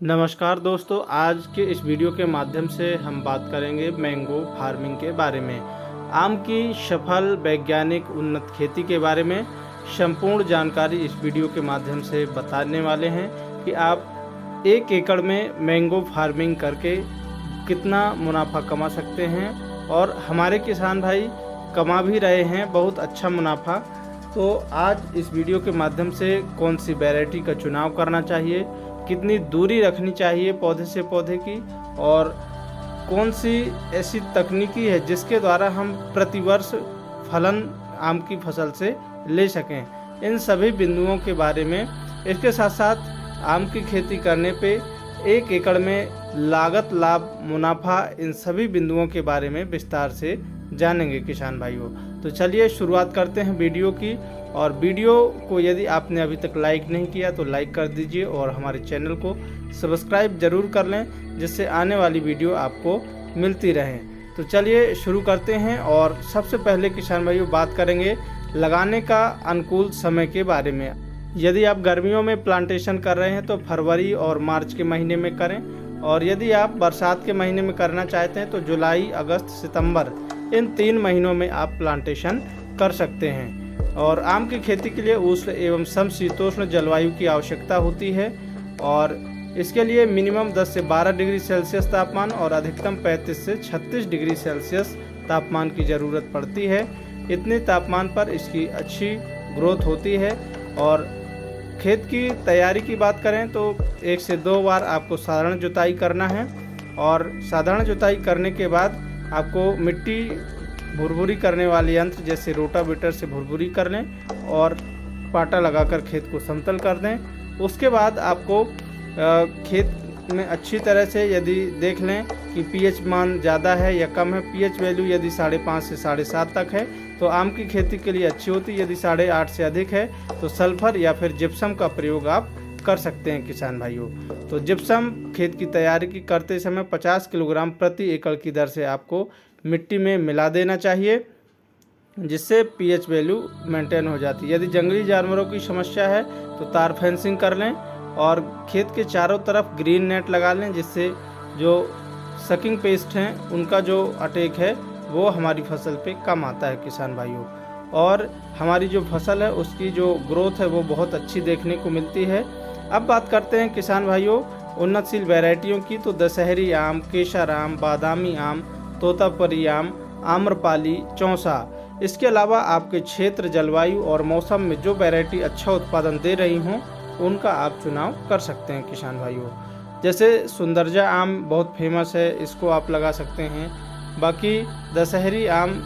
नमस्कार दोस्तों, आज के इस वीडियो के माध्यम से हम बात करेंगे मैंगो फार्मिंग के बारे में। आम की सफल वैज्ञानिक उन्नत खेती के बारे में संपूर्ण जानकारी इस वीडियो के माध्यम से बताने वाले हैं कि आप 1 एकड़ में मैंगो फार्मिंग करके कितना मुनाफा कमा सकते हैं और हमारे किसान भाई कमा भी रहे हैं बहुत अच्छा मुनाफा। तो आज इस वीडियो के माध्यम से कौन सी वैरायटी का चुनाव करना चाहिए, कितनी दूरी रखनी चाहिए पौधे से पौधे की, और कौन सी ऐसी तकनीकी है जिसके द्वारा हम प्रतिवर्ष फलन आम की फसल से ले सकें, इन सभी बिंदुओं के बारे में, इसके साथ साथ आम की खेती करने पे 1 एकड़ में लागत लाभ मुनाफा, इन सभी बिंदुओं के बारे में विस्तार से जानेंगे किसान भाइयों। तो चलिए शुरुआत करते हैं वीडियो की। और वीडियो को यदि आपने अभी तक लाइक नहीं किया तो लाइक कर दीजिए और हमारे चैनल को सब्सक्राइब जरूर कर लें, जिससे आने वाली वीडियो आपको मिलती रहे। तो चलिए शुरू करते हैं। और सबसे पहले किसान भाइयों बात करेंगे लगाने का अनुकूल समय के बारे में। यदि आप गर्मियों में प्लांटेशन कर रहे हैं तो फरवरी और मार्च के महीने में करें, और यदि आप बरसात के महीने में करना चाहते हैं तो जुलाई, अगस्त, सितंबर, इन 3 महीनों में आप प्लांटेशन कर सकते हैं। और आम की खेती के लिए उष्ण एवं समशीतोष्ण जलवायु की आवश्यकता होती है, और इसके लिए मिनिमम 10 से 12 डिग्री सेल्सियस तापमान और अधिकतम 35 से 36 डिग्री सेल्सियस तापमान की ज़रूरत पड़ती है। इतने तापमान पर इसकी अच्छी ग्रोथ होती है। और खेत की तैयारी की बात करें तो 1 से 2 बार आपको साधारण जुताई करना है, और साधारण जुताई करने के बाद आपको मिट्टी भुरभुरी करने वाले यंत्र जैसे रोटावेटर से भुरभुरी कर लें और पाटा लगाकर खेत को समतल कर दें। उसके बाद आपको खेत में अच्छी तरह से यदि देख लें कि पीएच मान ज़्यादा है या कम है, पीएच वैल्यू यदि 5.5 से 7.5 तक है तो आम की खेती के लिए अच्छी होती है। यदि 8.5 से अधिक है तो सल्फर या फिर जिप्सम का प्रयोग आप कर सकते हैं किसान भाइयों। तो जिप्सम खेत की तैयारी की करते समय 50 किलोग्राम प्रति एकड़ की दर से आपको मिट्टी में मिला देना चाहिए, जिससे पीएच वैल्यू मेंटेन हो जाती है। यदि जंगली जानवरों की समस्या है तो तार फेंसिंग कर लें और खेत के चारों तरफ ग्रीन नेट लगा लें, जिससे जो सकिंग पेस्ट हैं उनका जो अटैक है वो हमारी फसल पे कम आता है किसान भाइयों। और हमारी जो फसल है उसकी जो ग्रोथ है वो बहुत अच्छी देखने को मिलती है। अब बात करते हैं किसान भाइयों उन्नतशील वैरायटियों की। तो दशहरी आम, केसर आम, बादामी आम, तोतापरी आम, आम्रपाली, चौसा, इसके अलावा आपके क्षेत्र, जलवायु और मौसम में जो वैरायटी अच्छा उत्पादन दे रही हों उनका आप चुनाव कर सकते हैं किसान भाइयों। जैसे सुंदरजा आम बहुत फेमस है, इसको आप लगा सकते हैं। बाकी दशहरी आम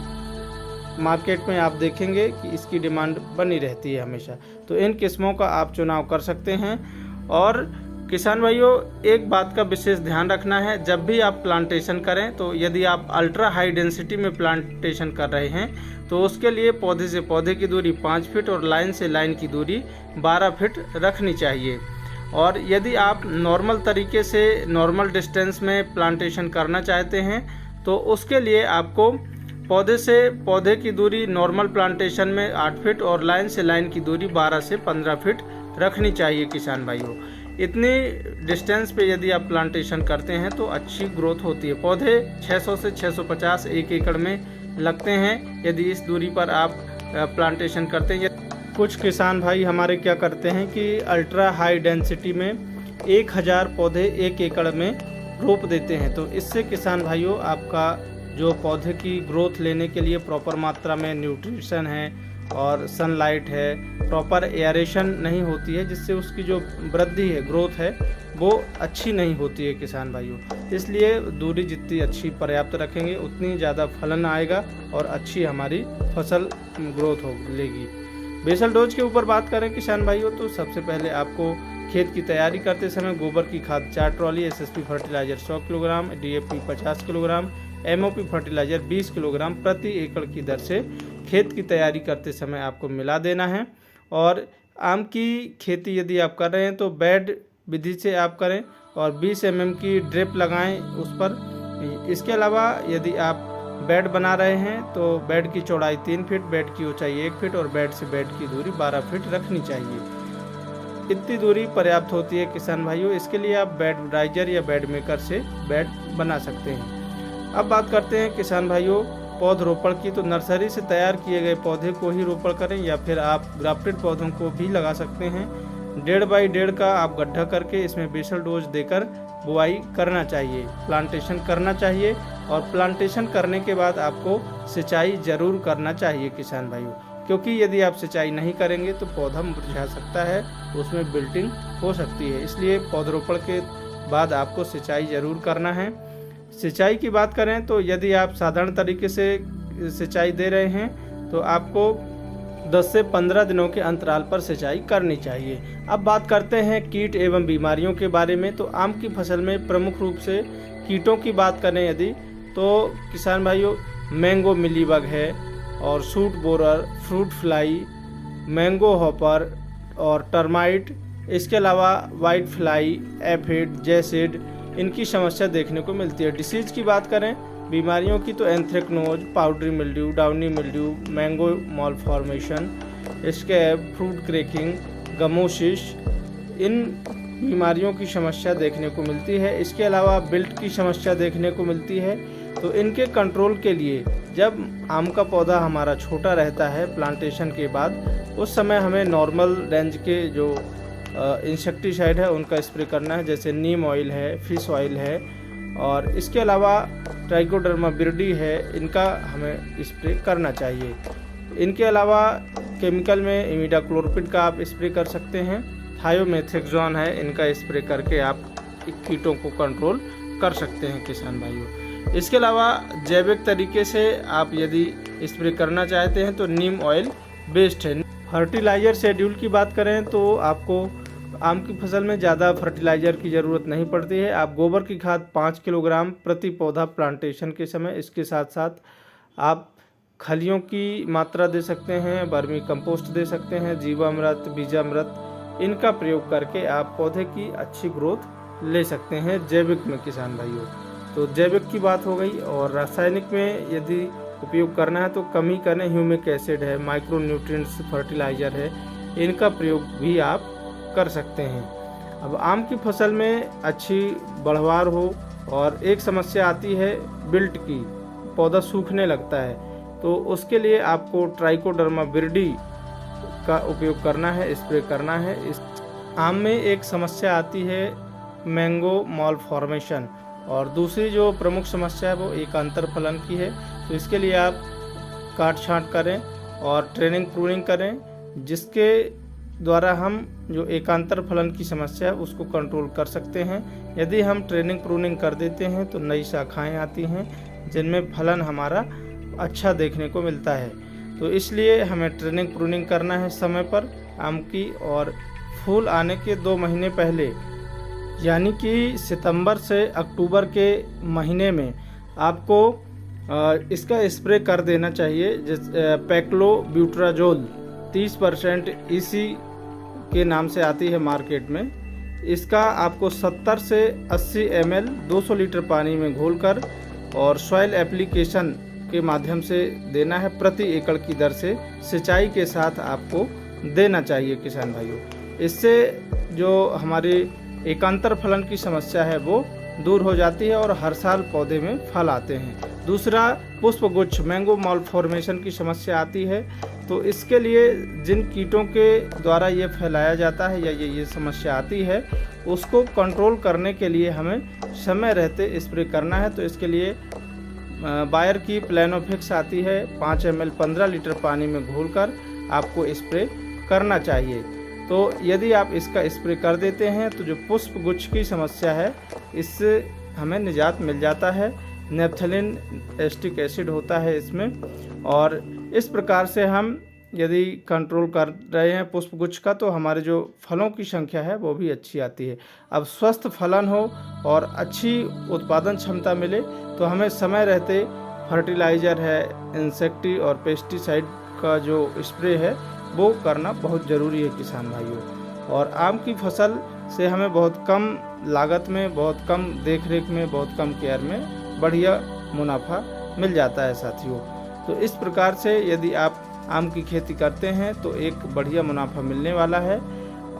मार्केट में आप देखेंगे कि इसकी डिमांड बनी रहती है हमेशा, तो इन किस्मों का आप चुनाव कर सकते हैं। और किसान भाइयों एक बात का विशेष ध्यान रखना है, जब भी आप प्लांटेशन करें तो यदि आप अल्ट्रा हाई डेंसिटी में प्लांटेशन कर रहे हैं तो उसके लिए पौधे से पौधे की दूरी 5 फीट और लाइन से लाइन की दूरी 12 फीट रखनी चाहिए। और यदि आप नॉर्मल तरीके से नॉर्मल डिस्टेंस में प्लांटेशन करना चाहते हैं तो उसके लिए आपको पौधे से पौधे की दूरी नॉर्मल प्लांटेशन में 8 फीट और लाइन से लाइन की दूरी 12 से 15 फीट रखनी चाहिए किसान भाइयों। इतनी डिस्टेंस पे यदि आप प्लांटेशन करते हैं तो अच्छी ग्रोथ होती है। पौधे 600 से 650 1 एकड़ में लगते हैं यदि इस दूरी पर आप प्लांटेशन करते हैं। कुछ किसान भाई हमारे क्या करते हैं कि अल्ट्रा हाई डेंसिटी में 1000 पौधे 1 एकड़ में रोप देते हैं, तो इससे किसान भाइयों आपका जो पौधे की ग्रोथ लेने के लिए प्रॉपर मात्रा में न्यूट्रिशन है और सनलाइट है, प्रॉपर एयरेशन नहीं होती है, जिससे उसकी जो वृद्धि है, ग्रोथ है, वो अच्छी नहीं होती है किसान भाइयों। इसलिए दूरी जितनी अच्छी पर्याप्त रखेंगे उतनी ज़्यादा फलन आएगा और अच्छी हमारी फसल ग्रोथ हो लेगी। बेसल डोज के ऊपर बात करें किसान भाइयों तो सबसे पहले आपको खेत की तैयारी करते समय गोबर की खाद 4 trolley, SSP fertiliser 100 kilogram, DAP 50 kilogram, MOP fertiliser 20 kilogram प्रति एकड़ की दर से खेत की तैयारी करते समय आपको मिला देना है। और आम की खेती यदि आप कर रहे हैं तो बेड विधि से आप करें और 20 mm की ड्रिप लगाएं उस पर। इसके अलावा यदि आप बेड बना रहे हैं तो बेड की चौड़ाई 3 फीट, बेड की ऊंचाई 1 फीट और बेड से बेड की दूरी 12 फीट रखनी चाहिए। इतनी दूरी पर्याप्त होती है किसान भाइयों। इसके लिए आप बेड राइजर या बेड मेकर से बेड बना सकते हैं। अब बात करते हैं किसान भाइयों पौधरोपण की। तो नर्सरी से तैयार किए गए पौधे को ही रोपण करें या फिर आप ग्राफ्टेड पौधों को भी लगा सकते हैं। 1.5 बाई 1.5 का आप गड्ढा करके इसमें बेसल डोज देकर बुआई करना चाहिए, प्लांटेशन करना चाहिए। और प्लांटेशन करने के बाद आपको सिंचाई जरूर करना चाहिए किसान भाइयों, क्योंकि यदि आप सिंचाई नहीं करेंगे तो पौधा मुरझा सकता है, उसमें बिल्टिंग हो सकती है। इसलिए पौधरोपण के बाद आपको सिंचाई जरूर करना है। सिंचाई की बात करें तो यदि आप साधारण तरीके से सिंचाई दे रहे हैं तो आपको 10 से 15 दिनों के अंतराल पर सिंचाई करनी चाहिए। अब बात करते हैं कीट एवं बीमारियों के बारे में। तो आम की फसल में प्रमुख रूप से कीटों की बात करें यदि, तो किसान भाइयों मैंगो मिलीबग है और suit borer, fruit fly, mango hopper और टर्माइट। इसके अलावा वाइट फ्लाई, एफिड, जैसिड, इनकी समस्या देखने को मिलती है। डिसीज की बात करें बीमारियों की तो anthracnose, powdery mildew, downy mildew, mango malformation, scab, fruit cracking, gummosis, इन बीमारियों की समस्या देखने को मिलती है। इसके अलावा बिल्ट की समस्या देखने को मिलती है। तो इनके कंट्रोल के लिए जब आम का पौधा हमारा छोटा रहता है प्लांटेशन के बाद, उस समय हमें नॉर्मल रेंज के जो इंसेक्टिसाइड है उनका स्प्रे करना है, जैसे नीम ऑयल है, फिश ऑयल है और इसके अलावा ट्राइकोडर्मा विरिडी है, इनका हमें स्प्रे करना चाहिए। इनके अलावा केमिकल में इमिडाक्लोरपिड का आप स्प्रे कर सकते हैं, थायोमेथेक्सोन है, इनका स्प्रे करके आप कीटों को कंट्रोल कर सकते हैं किसान भाइयों। इसके अलावा जैविक तरीके से आप यदि स्प्रे करना चाहते हैं तो नीम ऑयल बेस्ट है। फर्टिलाइज़र शेड्यूल की बात करें तो आपको आम की फसल में ज़्यादा फर्टिलाइज़र की ज़रूरत नहीं पड़ती है। आप गोबर की खाद 5 किलोग्राम प्रति पौधा प्लांटेशन के समय, इसके साथ साथ आप खलियों की मात्रा दे सकते हैं, वर्मी कंपोस्ट दे सकते हैं, जीवामृत, बीजामृत, इनका प्रयोग करके आप पौधे की अच्छी ग्रोथ ले सकते हैं जैविक में किसान भाइयों। तो जैविक की बात हो गई। और रासायनिक में यदि उपयोग करना है तो कम ही करें। ह्यूमिक एसिड है, माइक्रो न्यूट्रिएंट्स फर्टिलाइज़र है, इनका प्रयोग भी आप कर सकते हैं। अब आम की फसल में अच्छी बढ़वार हो और एक समस्या आती है बिल्ट की, पौधा सूखने लगता है, तो उसके लिए आपको ट्राइकोडर्मा विरिडी का उपयोग करना है, स्प्रे करना है। इस आम में एक समस्या आती है मैंगो मालफॉर्मेशन और दूसरी जो प्रमुख समस्या है वो एकांतर फलन की है। तो इसके लिए आप काट छांट करें और ट्रेनिंग प्रूनिंग करें, जिसके द्वारा हम जो एकांतर फलन की समस्या है उसको कंट्रोल कर सकते हैं। यदि हम ट्रेनिंग प्रूनिंग कर देते हैं तो नई शाखाएं आती हैं जिनमें फलन हमारा अच्छा देखने को मिलता है। तो इसलिए हमें ट्रेनिंग प्रूनिंग करना है समय पर आम की। और फूल आने के 2 महीने पहले यानी कि सितंबर से अक्टूबर के महीने में आपको इसका स्प्रे कर देना चाहिए। पैक्लोब्यूट्राजोल 30% EC के नाम से आती है मार्केट में। इसका आपको 70 से 80 ml 200 लीटर पानी में घोलकर और सॉइल एप्लीकेशन के माध्यम से देना है, प्रति एकड़ की दर से सिंचाई के साथ आपको देना चाहिए किसान भाइयों। इससे जो हमारी एकांतर फलन की समस्या है वो दूर हो जाती है और हर साल पौधे में फल आते हैं। दूसरा पुष्पगुच्छ मैंगो मालफॉर्मेशन की समस्या आती है। तो इसके लिए जिन कीटों के द्वारा ये फैलाया जाता है या ये समस्या आती है, उसको कंट्रोल करने के लिए हमें समय रहते स्प्रे करना है। तो इसके लिए बायर की प्लेनोफिक्स आती है, 5 ml 15 लीटर पानी में घोलकर आपको स्प्रे करना चाहिए। तो यदि आप इसका स्प्रे कर देते हैं तो जो पुष्पगुच्छ की समस्या है इससे हमें निजात मिल जाता है। नेप्थलीन एस्टिक एसिड होता है इसमें, और इस प्रकार से हम यदि कंट्रोल कर रहे हैं पुष्पगुच्छ का तो हमारे जो फलों की संख्या है वो भी अच्छी आती है। अब स्वस्थ फलन हो और अच्छी उत्पादन क्षमता मिले तो हमें समय रहते फर्टिलाइज़र है, इंसेक्टी और पेस्टिसाइड का जो स्प्रे है वो करना बहुत ज़रूरी है किसान भाइयों। और आम की फसल से हमें बहुत कम लागत में, बहुत कम देखरेख में, बहुत कम केयर में बढ़िया मुनाफा मिल जाता है साथियों। तो इस प्रकार से यदि आप आम की खेती करते हैं तो एक बढ़िया मुनाफा मिलने वाला है।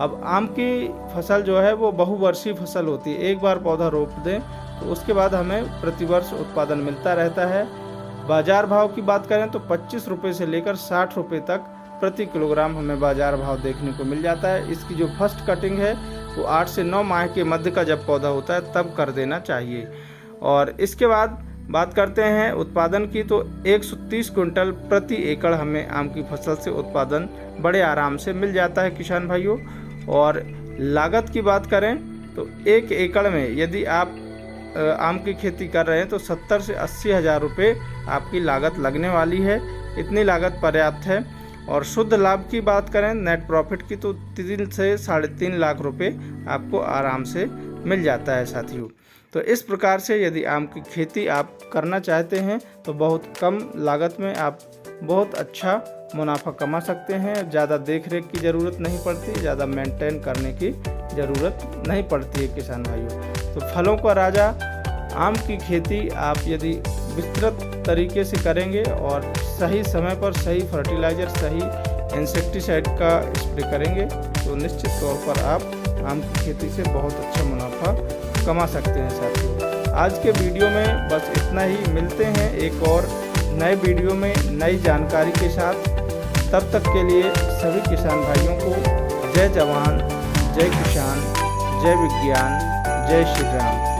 अब आम की फसल जो है वो बहुवर्षीय फसल होती है। एक बार पौधा रोप दें तो उसके बाद हमें प्रतिवर्ष उत्पादन मिलता रहता है। बाजार भाव की बात करें तो 25 रुपये से लेकर 60 रुपये तक प्रति किलोग्राम हमें बाजार भाव देखने को मिल जाता है। इसकी जो फर्स्ट कटिंग है वो 8 से 9 माह के मध्य का जब पौधा होता है तब कर देना चाहिए। और इसके बाद बात करते हैं उत्पादन की, तो 130 क्विंटल प्रति एकड़ हमें आम की फसल से उत्पादन बड़े आराम से मिल जाता है किसान भाइयों। और लागत की बात करें तो 1 एकड़ में यदि आप आम की खेती कर रहे हैं तो 70 से 80 हज़ार रुपये आपकी लागत लगने वाली है। इतनी लागत पर्याप्त है। और शुद्ध लाभ की बात करें नेट प्रॉफिट की तो 3 से 3.5 लाख रुपए आपको आराम से मिल जाता है साथियों। तो इस प्रकार से यदि आम की खेती आप करना चाहते हैं तो बहुत कम लागत में आप बहुत अच्छा मुनाफा कमा सकते हैं। ज़्यादा देख रेख की ज़रूरत नहीं पड़ती, ज़्यादा मेंटेन करने की ज़रूरत नहीं पड़ती है किसान भाइयों। तो फलों का राजा आम की खेती आप यदि विस्तृत तरीके से करेंगे और सही समय पर सही फर्टिलाइज़र, सही इंसेक्टिसाइड का स्प्रे करेंगे तो निश्चित तौर पर आप आम की खेती से बहुत अच्छा मुनाफा कमा सकते हैं साथियों। आज के वीडियो में बस इतना ही। मिलते हैं एक और नए वीडियो में नई जानकारी के साथ। तब तक के लिए सभी किसान भाइयों को जय जवान, जय किसान, जय विज्ञान, जय श्री राम।